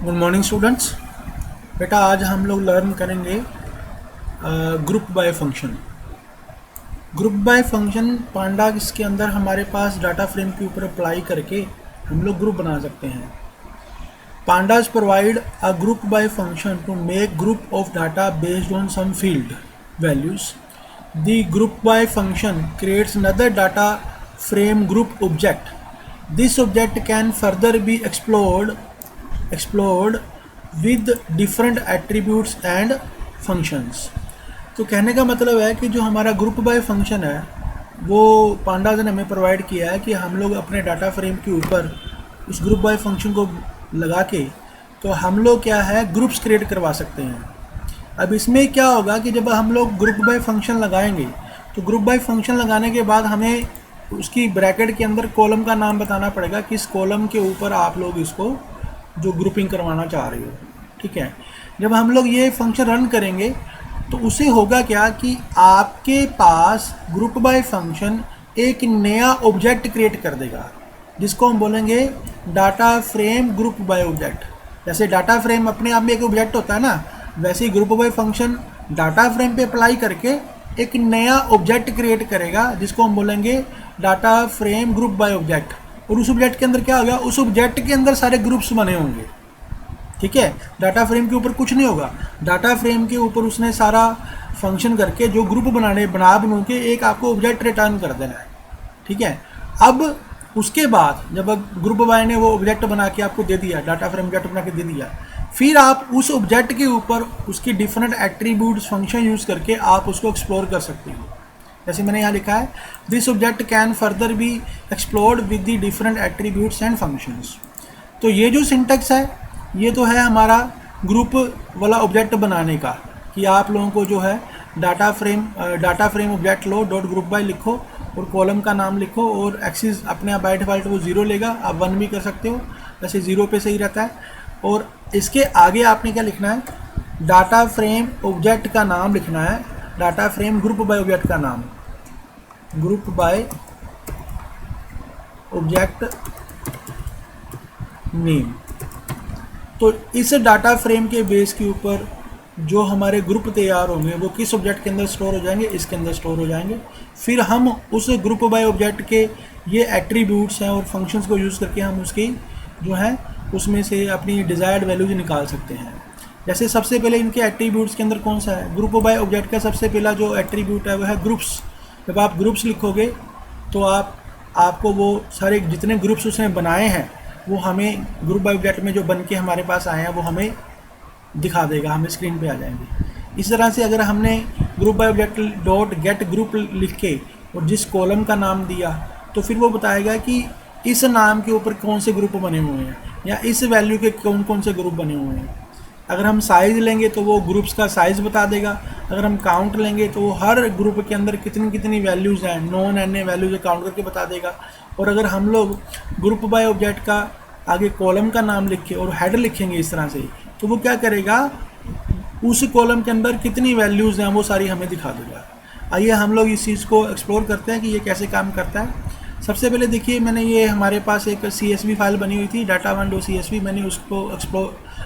Good morning students. बेटा आज हम लोग लर्न करेंगे group by function. Group by function pandas के अंदर हमारे पास डाटा फ्रेम के ऊपर अप्लाई करके हम लोग ग्रुप बना सकते हैं। Pandas provide a group by function to make group of data based on some field values. The group by function creates another data frame group object. This object can further be explored with different attributes and functions. तो कहने का मतलब है कि जो हमारा group by function है वो पांडास ने हमें प्रोवाइड किया है कि हम लोग अपने डाटा फ्रेम के ऊपर उस ग्रुप बाय फंक्शन को लगा के तो हम लोग क्या है ग्रुप्स क्रिएट करवा सकते हैं। अब इसमें क्या होगा कि जब हम लोग ग्रुप बाय फंक्शन लगाएंगे तो ग्रुप बाय फंक्शन लगाने के बाद हमें उसकी ब्रैकेट के अंदर कॉलम का नाम बताना पड़ेगा, किस कॉलम के ऊपर आप लोग इसको जो ग्रुपिंग करवाना चाह रहे हो। ठीक है, जब हम लोग ये फंक्शन रन करेंगे तो उसे होगा क्या कि आपके पास ग्रुप बाय फंक्शन एक नया ऑब्जेक्ट क्रिएट कर देगा जिसको हम बोलेंगे data frame group by object. जैसे डाटा फ्रेम अपने आप में एक ऑब्जेक्ट होता है ना, वैसे ही group by function data frame पे अप्लाई करके एक नया ऑब्जेक्ट क्रिएट करेगा जिसको हम बोलेंगे data frame group by object. और उस ऑब्जेक्ट के अंदर क्या होगा, उस ऑब्जेक्ट के अंदर सारे ग्रुप्स बने होंगे। ठीक है, डाटा फ्रेम के ऊपर कुछ नहीं होगा, डाटा फ्रेम के ऊपर उसने सारा फंक्शन करके जो ग्रुप बना के एक आपको ऑब्जेक्ट रिटर्न कर देना है। ठीक है, अब उसके बाद जब ग्रुप बाय ने वो ऑब्जेक्ट बना के आपको दे दिया, डाटा फ्रेम ऑब्जेक्ट बना के दे दिया, फिर आप उस ऑब्जेक्ट के ऊपर उसकी डिफरेंट एट्रीब्यूट्स फंक्शन यूज़ करके आप उसको एक्सप्लोर कर सकते हो। जैसे मैंने यहाँ लिखा है, this object can further B explored with the different attributes and functions. तो ये जो सिंटेक्स है ये तो है हमारा ग्रुप वाला ऑब्जेक्ट बनाने का, कि आप लोगों को जो है डाटा फ्रेम ऑब्जेक्ट लो, डॉट ग्रुप बाय लिखो और कॉलम का नाम लिखो और एक्सिस अपने आप बाय डिफ़ॉल्ट वो 0 लेगा, आप 1 भी कर सकते हो, वैसे 0 पे सही रहता है। और इसके आगे आपने क्या लिखना है, डाटा फ्रेम ऑब्जेक्ट का नाम लिखना है, data frame group by object का नाम, ग्रुप बाय ऑब्जेक्ट नेम। तो इस डाटा फ्रेम के बेस के ऊपर जो हमारे ग्रुप तैयार होंगे वो किस ऑब्जेक्ट के अंदर स्टोर हो जाएंगे, इसके अंदर स्टोर हो जाएंगे। फिर हम उस ग्रुप बाय ऑब्जेक्ट के ये एट्रीब्यूट्स हैं और फंक्शंस को यूज़ करके हम उसकी जो है उसमें से अपनी डिज़ायर्ड वैल्यूज निकाल सकते हैं। जैसे सबसे पहले इनके एट्रीब्यूट्स के अंदर कौन सा है, ग्रुप बाय ऑब्जेक्ट का सबसे पहला जो एट्रीब्यूट है वो है ग्रुप्स। जब आप ग्रुप्स लिखोगे तो आपको वो सारे जितने ग्रुप्स उसने बनाए हैं वो हमें ग्रुप बाय ऑब्जेक्ट में जो बन के हमारे पास आए हैं वो हमें दिखा देगा, हमें स्क्रीन पे आ जाएंगे। इस तरह से अगर हमने group by object dot gate group लिख के और जिस कॉलम का नाम दिया तो फिर वो बताएगा कि इस नाम के ऊपर कौन से ग्रुप बने हुए हैं या इस वैल्यू के कौन कौन से ग्रुप बने हुए हैं। अगर हम साइज़ लेंगे तो वो ग्रुप्स का साइज़ बता देगा, अगर हम काउंट लेंगे तो वो हर ग्रुप के अंदर कितनी कितनी वैल्यूज़ हैं, नॉन एन वैल्यूज काउंट करके बता देगा। और अगर हम लोग ग्रुप बाय ऑब्जेक्ट का आगे कॉलम का नाम लिख के और हेडर लिखेंगे इस तरह से, तो वो क्या करेगा, उस कॉलम के अंदर कितनी वैल्यूज़ हैं वो सारी हमें दिखा देगा। आइए हम लोग इस चीज़ को एक्सप्लोर करते हैं कि ये कैसे काम करता है। सबसे पहले देखिए, मैंने ये हमारे पास एक CSV फाइल बनी हुई थी data1.csv, मैंने उसको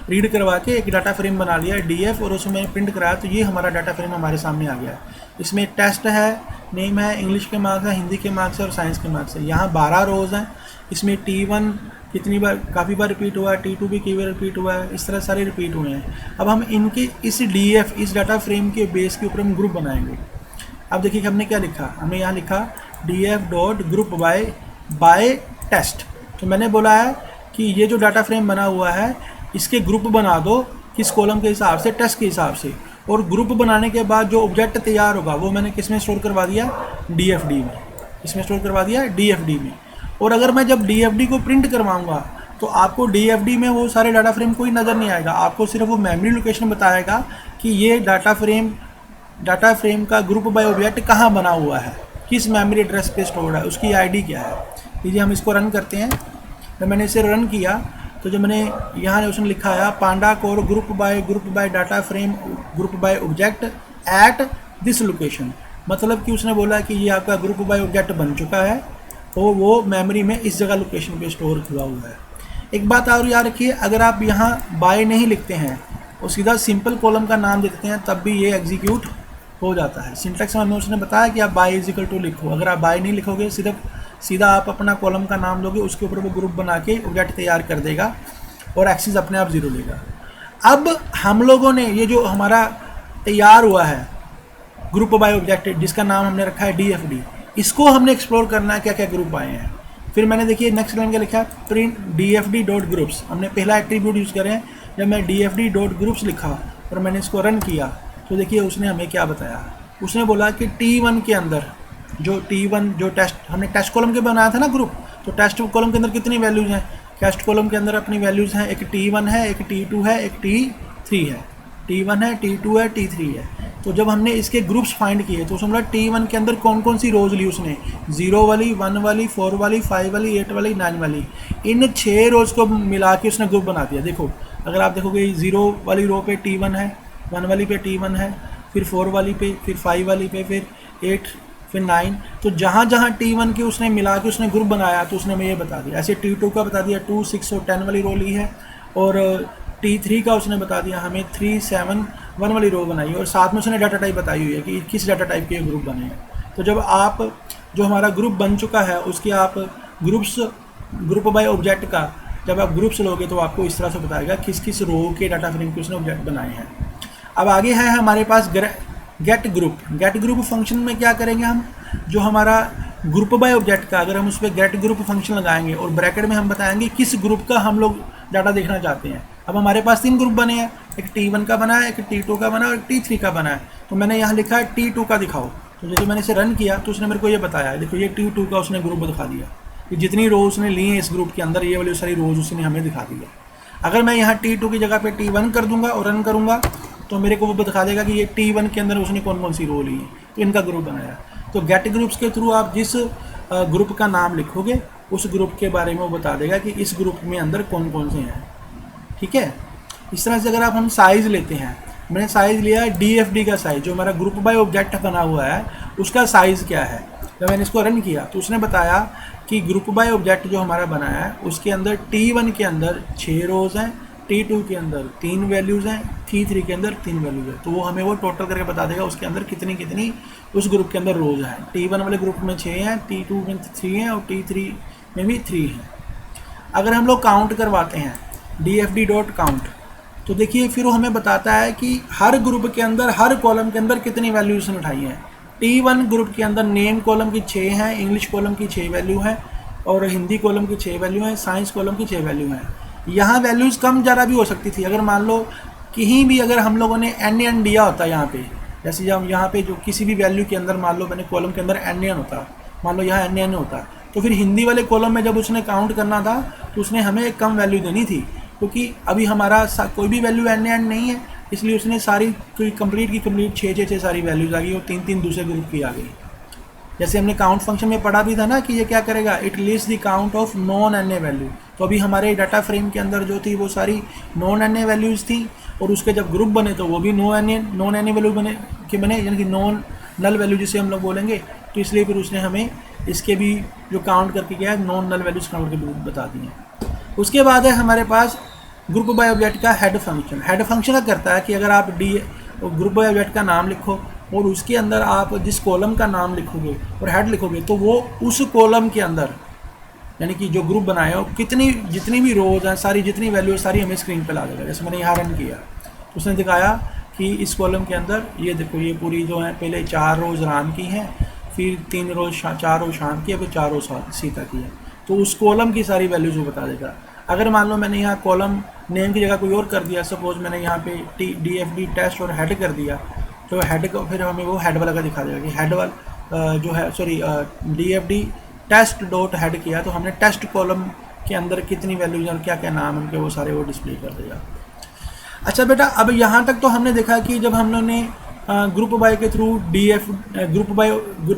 रीड करवा के एक डाटा फ्रेम बना लिया DF और उसमें प्रिंट कराया, तो ये हमारा डाटा फ्रेम हमारे सामने आ गया। इसमें टेस्ट है, नेम है, इंग्लिश के मार्क्स हैं, हिंदी के मार्क्स है और साइंस के मार्क्स है। यहाँ 12 रोज़ हैं। इसमें T1 कितनी बार, काफ़ी बार रिपीट हुआ है, T2 भी कई बार रिपीट हुआ है, इस तरह सारे रिपीट हुए हैं। अब हम इनके इस DF इस डाटा फ्रेम के बेस के ऊपर हम ग्रुप बनाएंगे। अब देखिए हमने क्या लिखा, हमने यहाँ लिखा DF dot group by test. तो मैंने बोला है कि ये जो डाटा फ्रेम बना हुआ है इसके ग्रुप बना दो, किस कॉलम के हिसाब से, टेस्ट के हिसाब से। और ग्रुप बनाने के बाद जो ऑब्जेक्ट तैयार होगा वो मैंने किस में स्टोर करवा दिया, DFD में। इसमें स्टोर करवा दिया DFD में। और अगर मैं जब DFD को प्रिंट करवाऊँगा तो आपको DFD में वो सारे डाटा फ्रेम कोई नज़र नहीं आएगा, आपको सिर्फ वो मेमोरी लोकेशन बताएगा कि ये डाटा फ्रेम का ग्रुप बाय ऑब्जेक्ट कहाँ बना हुआ है, किस मेमोरी एड्रेस पे स्टोर्ड है, उसकी आईडी क्या है। लीजिए हम इसको रन करते हैं। जब मैंने इसे रन किया तो जो मैंने यहाँ उसने लिखा है panda core group by data frame group by object at this location, मतलब कि उसने बोला कि ये आपका ग्रुप बाय ऑब्जेक्ट बन चुका है और वो मेमोरी में इस जगह लोकेशन पे स्टोर हुआ है। एक बात और याद रखिए, अगर आप यहाँ बाय नहीं लिखते हैं और सीधा सिंपल कॉलम का नाम देते हैं तब भी ये एग्जीक्यूट हो जाता है। सिंटैक्स में हमें उसने बताया कि आप बाय इज इक्वल टू लिखो। अगर आप बाय नहीं लिखोगे, सिर्फ सीधा आप अपना कॉलम का नाम लोगे, उसके ऊपर वो ग्रुप बना के ऑब्जेक्ट तैयार कर देगा और एक्सिस अपने आप 0 लेगा। अब हम लोगों ने ये जो हमारा तैयार हुआ है ग्रुप बाय ऑब्जेक्ट, जिसका नाम हमने रखा है DFD, इसको हमने एक्सप्लोर करना है क्या क्या ग्रुप आए हैं। फिर मैंने देखिए नेक्स्ट लाइन क्या लिखा है, प्रिंट DFD डॉट ग्रुप्स। हमने पहला एट्रीब्यूट यूज़ करें हैं। जब मैं DFD डॉट ग्रुप्स लिखा और मैंने इसको रन किया तो देखिए उसने हमें क्या बताया। उसने बोला कि T1 के अंदर जो T1 जो टेस्ट हमने टेस्ट कॉलम के बनाया था ना ग्रुप, तो टेस्ट कॉलम के अंदर कितनी वैल्यूज़ हैं, टेस्ट कॉलम के अंदर अपनी वैल्यूज़ हैं, एक T1 है, एक T2 है, एक T3 है। T1 है, T2 है, T3 है। तो जब हमने इसके ग्रुप्स फाइंड किए तो उसमें T1 के अंदर कौन कौन सी रोज़ ली उसने, 0 वाली, 1 वाली, 4 वाली, 5 वाली, 8 वाली, 9 वाली, इन 6 रोज़ को मिला के उसने ग्रुप बना दिया। देखो अगर आप देखोगे 0 वाली रो पे T1 है, 1 वाली पे T1 है, फिर 4 वाली पे, फिर 5 वाली पे, फिर 8, फिर 9। तो जहाँ जहाँ T1 के उसने मिला के उसने ग्रुप बनाया तो उसने हमें ये बता दिया। ऐसे T2 का बता दिया, 2, 6 और 10 वाली रो ली है, और T3 का उसने बता दिया हमें 3, 7, 1 वाली रो बनाई है, और साथ में उसने डाटा टाइप बताई हुई है कि किस डाटा टाइप के ग्रुप बने हैं। तो जब आप जो हमारा ग्रुप बन चुका है उसके आप ग्रुप बाय ऑब्जेक्ट का जब आप ग्रुप्स लोगे तो आपको इस तरह से बताएगा किस किस रो के डाटा फ्रेम के उसने ऑब्जेक्ट बनाए हैं। अब आगे है हमारे पास get group. Get group function में क्या करेंगे हम, जो हमारा ग्रुप बाय ऑब्जेक्ट का अगर हम उस पर गेट ग्रुप फंक्शन लगाएंगे और ब्रैकेट में हम बताएंगे किस ग्रुप का हम लोग डाटा देखना चाहते हैं। अब हमारे पास 3 ग्रुप बने हैं, एक T1 का बना है, एक T2 का बना है और T3 का बना है। तो मैंने यहाँ लिखा है T2 का दिखाओ। तो जैसे मैंने इसे रन किया तो उसने मेरे को ये बताया है, देखो ये T2 का उसने ग्रुप दिखा दिया कि जितनी रो उसने ली हैं इस ग्रुप के अंदर, ये वाली सारी रोज उसने हमें दिखा दिया। अगर मैं यहाँ T2 की जगह पे T1 कर दूंगा और रन करूँगा तो मेरे को वो दिखा देगा कि ये T1 के अंदर उसने कौन कौन सी रो ली है, तो इनका ग्रुप बनाया। तो गेट ग्रुप्स के थ्रू आप जिस ग्रुप का नाम लिखोगे उस ग्रुप के बारे में वो बता देगा कि इस ग्रुप में अंदर कौन कौन से हैं। ठीक है, इस तरह से अगर आप हम साइज़ लेते हैं, मैंने साइज़ लिया है DFD का साइज़, जो हमारा ग्रुप बाय ऑब्जेक्ट बना हुआ है उसका साइज़ क्या है। जब मैंने इसको रन किया तो उसने बताया कि ग्रुप बाय ऑब्जेक्ट जो हमारा बनाया है उसके अंदर T1 के अंदर 6 रोज़ हैं, T2 के अंदर 3 वैल्यूज़ हैं, T3 के अंदर 3 वैल्यूज़ हैं। तो वो हमें वो टोटल करके बता देगा उसके अंदर कितनी कितनी उस ग्रुप के अंदर रोज़ हैं। T1 वाले ग्रुप में 6 हैं, T2 में 3 हैं और T3 में भी 3 हैं। अगर हम लोग काउंट करवाते हैं DFD डॉट काउंट, तो देखिए फिर वो हमें बताता है कि हर ग्रुप के अंदर हर कॉलम के अंदर कितनी वैल्यू उसने उठाई हैं। T1 ग्रुप के अंदर नेम कॉलम की 6 हैं, इंग्लिश कॉलम की 6 वैल्यू हैं और हिंदी कॉलम की 6 वैल्यू हैं, साइंस कॉलम की 6 वैल्यू हैं। यहाँ वैल्यूज़ कम ज़्यादा भी हो सकती थी। अगर मान लो कहीं भी अगर हम लोगों ने NN दिया होता है यहाँ पे, जैसे जब यहाँ पे जो किसी भी वैल्यू के अंदर मान लो मैंने कॉलम के अंदर NN होता, मान लो यहाँ NN होता, तो फिर हिंदी वाले कॉलम में जब उसने काउंट करना था तो उसने हमें एक कम वैल्यू देनी थी, क्योंकि अभी हमारा कोई भी वैल्यू NN नहीं है, इसलिए उसने सारी कंप्लीट की कंप्लीट 6 सारी वैल्यूज़ आ गई और 3 दूसरे ग्रुप की आ गई। जैसे हमने काउंट फंक्शन में पढ़ा भी था ना कि ये क्या करेगा, it list the count of non NA value. तो अभी हमारे डाटा फ्रेम के अंदर जो थी वो सारी नॉन NA वैल्यूज़ थी और उसके जब ग्रुप बने तो वो भी नॉन NA वैल्यू बने यानी कि नॉन नल वैल्यू जिसे हम लोग बोलेंगे। तो इसलिए फिर उसने हमें इसके भी जो काउंट करके गया है नॉन नल वैल्यूज़ काउंट के बता दिए। उसके बाद है हमारे पास ग्रुप बाय ऑब्जेक्ट का हेड फंक्शन। हेड फंक्शन क्या करता है कि अगर आप ग्रुप बाय ऑब्जेक्ट का नाम लिखो और उसके अंदर आप जिस कॉलम का नाम लिखोगे और हेड लिखोगे तो वो उस कॉलम के अंदर यानी कि जो ग्रुप बनाए हो जितनी भी रोज हैं सारी जितनी वैल्यू सारी हमें स्क्रीन पे ला देगा। जैसे मैंने यहाँ रन किया तो उसने दिखाया कि इस कॉलम के अंदर ये देखो ये पूरी जो है पहले 4 रोज राम की हैं, फिर 4 रोज शाम की है, फिर 4 रोज सीता की है। तो उस कॉलम की सारी वैल्यूज वो बता देगा। अगर मान लो मैंने यहाँ कॉलम नेम की जगह कोई और कर दिया, सपोज मैंने यहाँ पे DFD टेस्ट और हेड कर दिया, तो हेड को फिर हमें वो हेड वाला का दिखा देगा कि हेड वाला जो है DFD टेस्ट डॉट हेड किया तो हमने टेस्ट कॉलम के अंदर कितनी वैल्यूज और क्या क्या नाम उनके वो सारे वो डिस्प्ले कर देगा। अच्छा बेटा, अब यहाँ तक तो हमने देखा कि जब हम लोगों ने ग्रुप बाय के थ्रू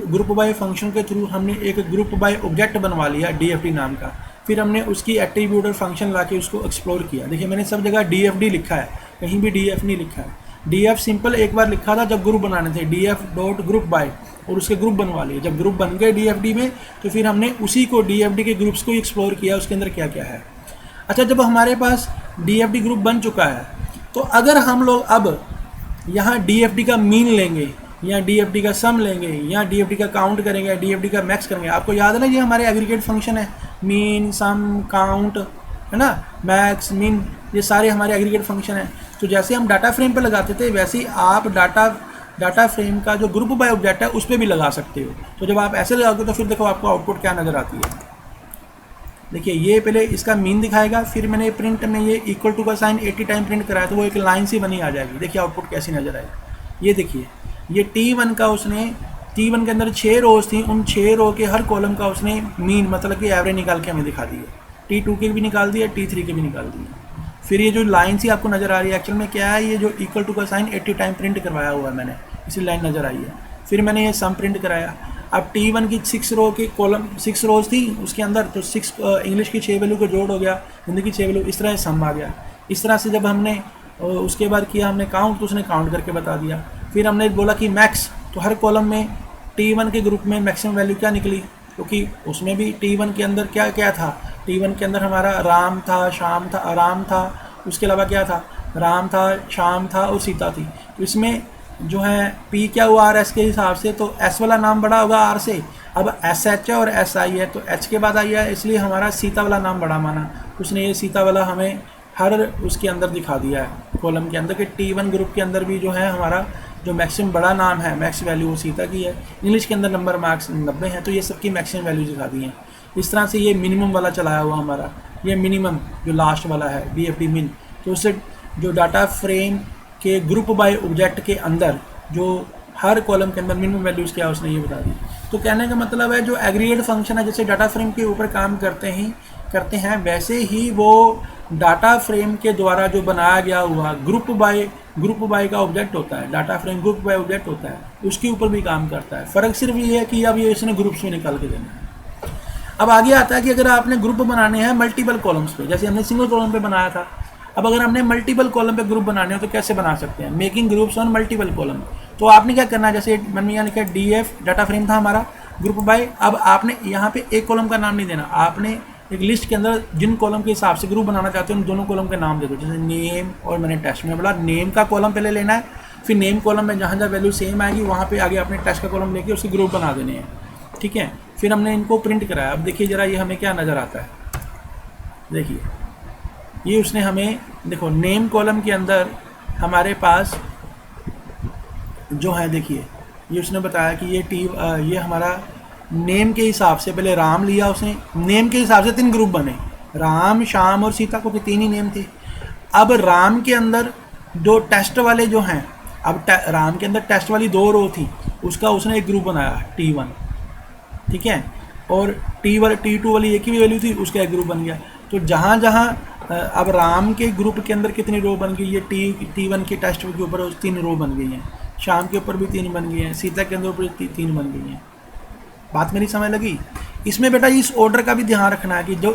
ग्रुप बाय फंक्शन के थ्रू हमने एक ग्रुप बाय ऑब्जेक्ट बनवा लिया DFD नाम का, फिर हमने उसकी एट्रीब्यूट और फंक्शन ला के उसको एक्सप्लोर किया। देखिए मैंने सब जगह DFD लिखा है, कहीं भी DF नहीं लिखा है। DF सिंपल एक बार लिखा था जब ग्रुप बनाने थे, DF डॉट ग्रुप बाय, और उसके ग्रुप बनवा लिए। जब ग्रुप बन गए DFD में तो फिर हमने उसी को DFD के ग्रुप्स को एक्सप्लोर किया उसके अंदर क्या क्या है। अच्छा, जब हमारे पास DFD ग्रुप बन चुका है तो अगर हम लोग अब यहाँ DFD का मीन लेंगे या DFD का सम लेंगे या DFD का काउंट करेंगे या DFD का मैक्स करेंगे, आपको याद है ना ये हमारे एग्रीगेट फंक्शन है, मीन सम काउंट है ना, मैक्स मीन, ये सारे हमारे एग्रीगेट फंक्शन है। तो जैसे हम डाटा फ्रेम पे लगाते थे वैसे ही आप डाटा फ्रेम का जो ग्रुप बाय ऑब्जेक्ट है उस पर भी लगा सकते हो। तो जब आप ऐसे लगाओगे तो फिर देखो आपको आउटपुट क्या नज़र आती है। देखिए ये पहले इसका मीन दिखाएगा, फिर मैंने प्रिंट में ये इक्वल टू का साइन 80 टाइम प्रिंट कराया तो वो एक लाइन सी बनी आ जाएगी। देखिए आउटपुट कैसी नज़र आएगी। ये देखिए ये T1 का उसने T1 के अंदर 6 रोज थी, उन 6 रो के हर कॉलम का उसने मीन मतलब कि एवरेज निकाल के हमें दिखा दी है। T2 के भी निकाल दिया, T3 के भी निकाल दिए। फिर ये जो लाइन सी आपको नज़र आ रही है एक्चुअल में क्या है, ये जो इक्वल टू का साइन 80 टाइम प्रिंट करवाया हुआ है मैंने, इसी लाइन नज़र आई है। फिर मैंने ये सम प्रिंट कराया। अब T1 की 6 रो के कॉलम 6 रोज थी उसके अंदर, तो 6 इंग्लिश की 6 वैल्यू को जोड़ हो गया, हिंदी की 6 वैल्यू, इस तरह सम आ गया। इस तरह से जब हमने उसके बाद किया हमने काउंट तो उसने काउंट करके बता दिया। फिर हमने बोला कि मैक्स, तो हर कॉलम में T1 के ग्रुप में मैक्सिमम वैल्यू क्या निकली, क्योंकि उसमें भी T1 के अंदर क्या क्या था, T1 के अंदर हमारा राम था, शाम था, आराम था, उसके अलावा क्या था, राम था, शाम था और सीता थी। तो इसमें जो है P क्या हुआ RS के हिसाब से, तो S वाला नाम बड़ा होगा R से। अब SH है और SI है तो H के बाद आई है, इसलिए हमारा सीता वाला नाम बड़ा माना। उसने ये सीता वाला हमें हर उसके अंदर दिखा दिया है कॉलम के अंदर कि T1 ग्रुप के अंदर भी जो है हमारा जो मैक्सिमम बड़ा नाम है, मैक्स वैल्यू वो सीता की है। इंग्लिश के अंदर नंबर मार्क्स 90 हैं, तो ये सबकी मैक्सिमम वैल्यू दिखा दी हैं। इस तरह से ये मिनिमम वाला चलाया हुआ हमारा, ये मिनिमम जो लास्ट वाला है DFD मिन, तो उससे जो डाटा फ्रेम के ग्रुप बाय ऑब्जेक्ट के अंदर जो हर कॉलम के अंदर मिनिमम वैल्यूज़ क्या उसने ये बता दी। तो कहने का मतलब है जो एग्रीगेट फंक्शन है जैसे डाटा फ्रेम के ऊपर काम करते हैं वैसे ही वो डाटा फ्रेम के द्वारा जो बनाया गया हुआ ग्रुप बाय का ऑब्जेक्ट होता है, data frame group by object होता है, उसके ऊपर भी काम करता है। फ़र्क सिर्फ ये है कि अब ये इसने ग्रुप्स में निकाल के देना है। अब आगे आता है कि अगर आपने ग्रुप बनाने हैं मल्टीपल कॉलम्स पे, जैसे हमने सिंगल कॉलम पे बनाया था, अब अगर हमने मल्टीपल कॉलम पे ग्रुप बनाने हो तो कैसे बना सकते हैं, making groups on multiple column. तो आपने क्या करना है, जैसे मैंने यहाँ लिखा DF डाटा फ्रेम था हमारा ग्रुप बाय, अब आपने यहाँ पे एक कॉलम का नाम नहीं देना, आपने एक लिस्ट के अंदर जिन कॉलम के हिसाब से ग्रुप बनाना चाहते हो उन दोनों कॉलम के नाम दे दो। जैसे नेम, और मैंने टेस्ट में बोला नेम का कॉलम पहले लेना है, फिर नेम कॉलम में जहाँ जहाँ वैल्यू सेम आएगी वहाँ पे आगे आपने टेस्ट का कॉलम लेके उसके ग्रुप बना देने हैं, ठीक है। फिर हमने इनको प्रिंट कराया। अब देखिए ज़रा ये हमें क्या नज़र आता है, देखिए ये उसने हमें, देखो नेम कॉलम के अंदर हमारे पास जो है, देखिए ये उसने बताया कि ये हमारा नेम के हिसाब से पहले राम लिया उसने, नेम के हिसाब से 3 ग्रुप बने, राम, श्याम और सीता को, 3 ही नेम थे। अब राम के अंदर जो टेस्ट वाले जो हैं, अब राम के अंदर टेस्ट वाली 2 रो थी, उसका उसने एक ग्रुप बनाया T1, ठीक है, और T2 वाली एक ही वैल्यू थी, उसका एक ग्रुप बन गया। तो जहाँ जहाँ अब राम के ग्रुप के अंदर कितनी रो बन गई, ये T1 के टेस्ट के ऊपर 3 रो बन गई हैं, शाम के ऊपर भी 3 बन गई हैं, सीता के अंदर ऊपर 3 बन गई हैं। बात मेरी समझ लगी। इसमें बेटा इस ऑर्डर का भी ध्यान रखना है कि जो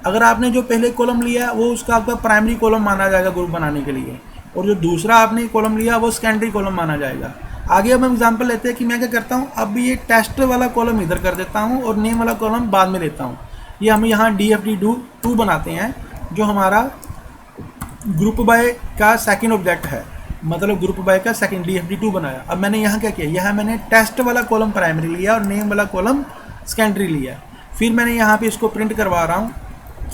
अगर आपने जो पहले कॉलम लिया वो उसका आपका प्राइमरी कॉलम माना जाएगा ग्रुप बनाने के लिए, और जो दूसरा आपने कॉलम लिया वो सेकेंडरी कॉलम माना जाएगा। आगे अब हम एग्जांपल लेते हैं कि मैं क्या करता हूँ, अब ये टेस्ट वाला कॉलम इधर कर देता हूँ और नेम वाला कॉलम बाद में लेता हूँ। ये हम यहाँ DFD2 बनाते हैं जो हमारा ग्रुप बाय का सेकेंड ऑब्जेक्ट है, मतलब ग्रुप बाय का सेकंड DFD2 बनाया। अब मैंने यहाँ क्या किया, यहाँ मैंने टेस्ट वाला कॉलम प्राइमरी लिया और नेम वाला कॉलम सेकेंडरी लिया। फिर मैंने यहाँ पे इसको प्रिंट करवा रहा हूँ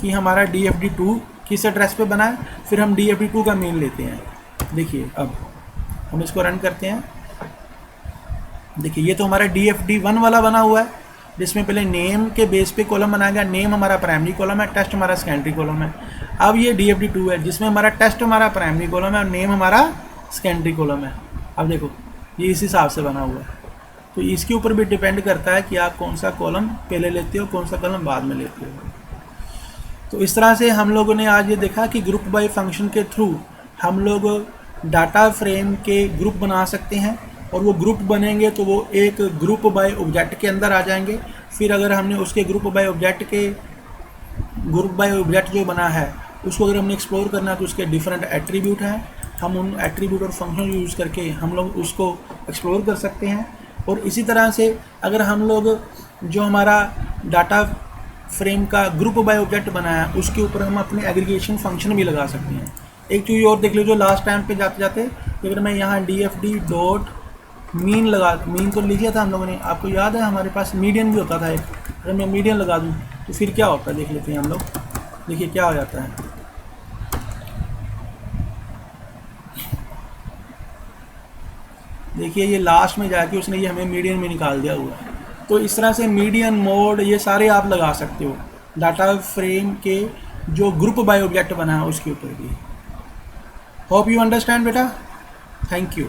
कि हमारा DFD2 किस एड्रेस पे बना है। फिर हम DFD2 का मेन लेते हैं। देखिए अब हम इसको रन करते हैं। देखिए ये तो हमारा DFD1 वाला बना हुआ है जिसमें पहले नेम के बेस पे कॉलम बनाया गया, नेम हमारा प्राइमरी कॉलम है, टेस्ट हमारा सेकेंडरी कॉलम है। अब ये DFD2 है जिसमें हमारा टेस्ट हमारा प्राइमरी कॉलम है और नेम हमारा सेकेंडरी कॉलम है। अब देखो ये इस हिसाब से बना हुआ है, तो इसके ऊपर भी डिपेंड करता है कि आप कौन सा कॉलम पहले लेते हो, कौन सा कॉलम बाद में लेते हो। तो इस तरह से हम लोगों ने आज ये देखा कि ग्रुप बाय फंक्शन के थ्रू हम लोग डाटा फ्रेम के ग्रुप बना सकते हैं, और वो ग्रुप बनेंगे तो वो एक ग्रुप बाय ऑब्जेक्ट के अंदर आ जाएंगे। फिर अगर हमने उसके ग्रुप बाय ऑब्जेक्ट जो बना है उसको अगर हमने एक्सप्लोर करना है तो उसके डिफरेंट एट्रीब्यूट हैं, हम उन एट्रीब्यूट और फंक्शन यूज़ करके हम लोग उसको एक्सप्लोर कर सकते हैं। और इसी तरह से अगर हम लोग जो हमारा डाटा फ्रेम का ग्रुप बाय ऑब्जेक्ट बनाया उसके ऊपर हम अपने एग्रीगेशन फंक्शन भी लगा सकते हैं। एक चीज़ और देख लीजिए, लास्ट टाइम पे जाते जाते अगर मैं यहाँ DFD डॉट मीन लगा, मीन तो लिखा था हम लोगों ने, आपको याद है हमारे पास मीडियन भी होता था एक, अगर मैं मीडियन लगा दूँ तो फिर क्या होता है देख लेते हैं हम लोग। देखिए क्या हो जाता है, देखिए ये लास्ट में जाके उसने ये हमें मीडियन में निकाल दिया हुआ है। तो इस तरह से मीडियन मोड ये सारे आप लगा सकते हो डाटा फ्रेम के जो ग्रुप बाय ऑब्जेक्ट बना है उसके ऊपर भी। होप यू अंडरस्टैंड बेटा, थैंक यू।